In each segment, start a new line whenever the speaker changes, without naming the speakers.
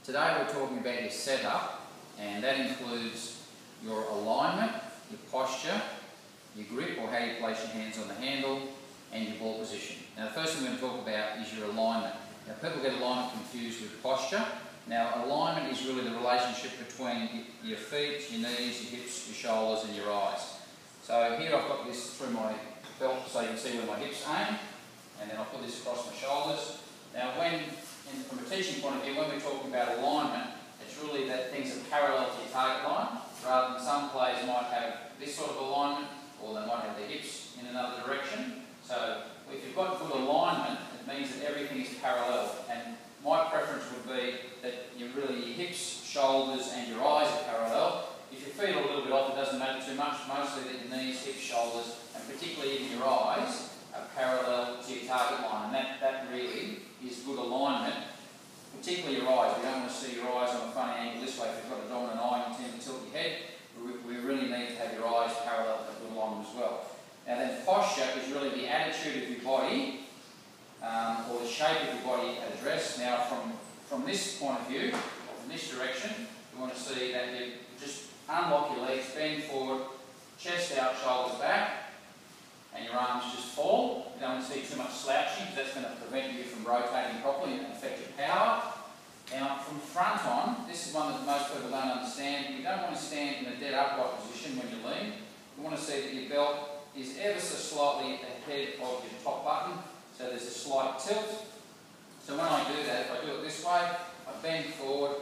Today we're talking about your setup, and that includes your alignment, your posture, your grip or how you place your hands on the handle, and your ball position. Now the first thing we're going to talk about is your alignment. Now people get alignment confused with posture. Now alignment is really the relationship between your feet, your knees, your hips, your shoulders and your eyes. So here I've got this through my belt so you can see where my hips aim, and then I'll put this across my shoulders. Now from a teaching point of view, when we're talking about alignment, it's really that things are parallel to your target line, rather than some players might have this sort of alignment, or they might have their hips in another direction. So if you've got good alignment, it means that everything is parallel. And my preference would be that your hips, shoulders and your eyes are parallel. If your feet are a little bit off, it doesn't matter too much. Mostly that your knees, hips, shoulders and particularly even your eyes are parallel to your target line. And that really is good alignment, particularly your eyes. We don't want to see your eyes on a funny angle this way. If you've got a dominant eye and you tend to tilt your head, we really need to have your eyes parallel to good alignment as well. Now then, posture is really the attitude of your body, or the shape of your body at address. Now from this point of view, or from this direction, you want to see that you just unlock your legs, bend forward, chest out, shoulders back, and your arms just fall. You don't want to see too much slouching because that's going to prevent you from rotating properly and affect your power. Now from front on, this is one that most people don't understand. You don't want to stand in a dead upright position when you lean. You want to see that your belt is ever so slightly ahead of your top button, so there's a slight tilt. So when I do that, if I do it this way, I bend forward,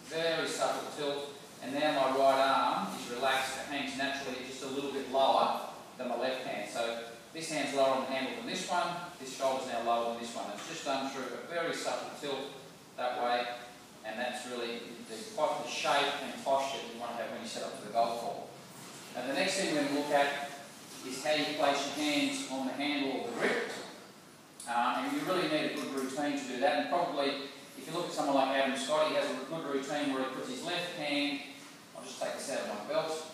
very subtle tilt, and now my right arm is relaxed, it hangs naturally just a little bit lower than my left hand. So this hand's lower on the handle than this one, this shoulder's now lower than this one. It's just done through a very subtle tilt that way, and that's really the shape and posture that you want to have when you set up to the golf ball. And the next thing we're going to look at is how you place your hands on the handle or the grip. And you really need a good routine to do that. And probably, if you look at someone like Adam Scott, he has a good routine where he puts his left hand, I'll just take this out of my belt,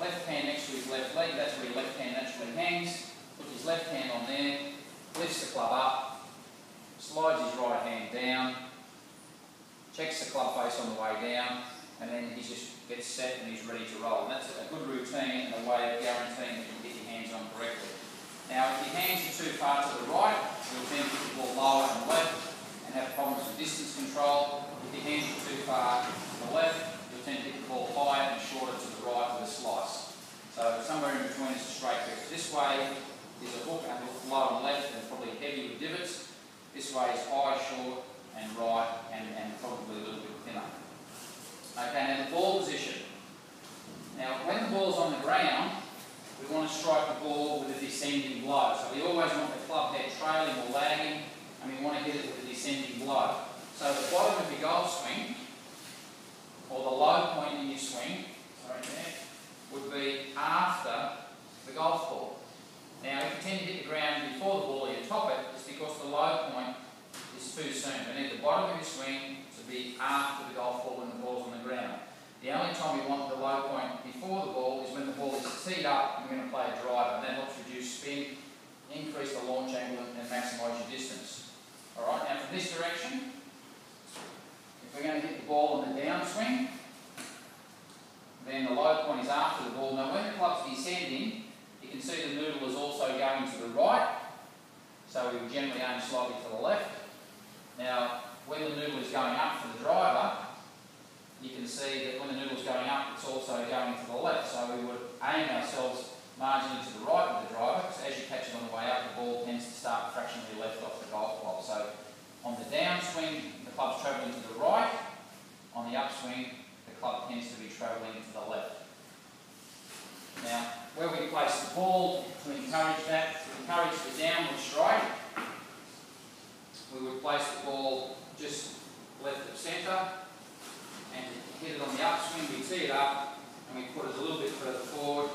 left hand next to his left leg, that's where your left hand naturally hangs. Puts his left hand on there, lifts the club up, slides his right hand down, checks the club face on the way down, and then he just gets set and he's ready to roll. And that's a good routine and a way of guaranteeing that you can get your hands on correctly. Now, if your hands are too far to the right, you'll tend to get the ball lower and left and have problems with distance control. If your hands are too far to the left, you'll tend to get the ball higher and shorter to the right with a slice. So somewhere in between is a straight grip. This way is a hook and a hook low and left and probably heavy with divots. This way is high, short and right and probably a little bit thinner. Okay, now the ball position. Now when the ball's on the ground, we want to strike the ball with a descending blow. So we always want the club head trailing or lagging, and we want to hit it with a descending blow. So the bottom of your golf swing, or the low point in your swing, would be after the golf ball. Now if you tend to hit the ground before the ball or you top it, it's because the low point is too soon. We need the bottom of your swing to be after the golf ball when the ball's on the ground. The only time we want the low point before the ball is when the ball is teed up and we're going to play a driver, and that helps reduce spin, increase the launch angle and maximise your distance. Alright, now from this direction, if we're going to hit the ball on the downswing, then the low point is after the ball. Now when the club's descending, you can see the noodle is also going to the right, so we would generally aim slightly to the left. Now when the noodle is going up for the driver, you can see that when the noodle is going up, it's also going to the left. So we would aim ourselves marginally to the right with the driver, because as you catch it on the way up, the ball tends to start fractionally left off the golf club. So on the downswing, the club's travelling to the right. On the upswing, the club tends to be travelling to the left. Now, where we place the ball to encourage that, to encourage the downward strike, we would place the ball just left of centre, and to hit it on the upswing, we tee it up and we put it a little bit further forward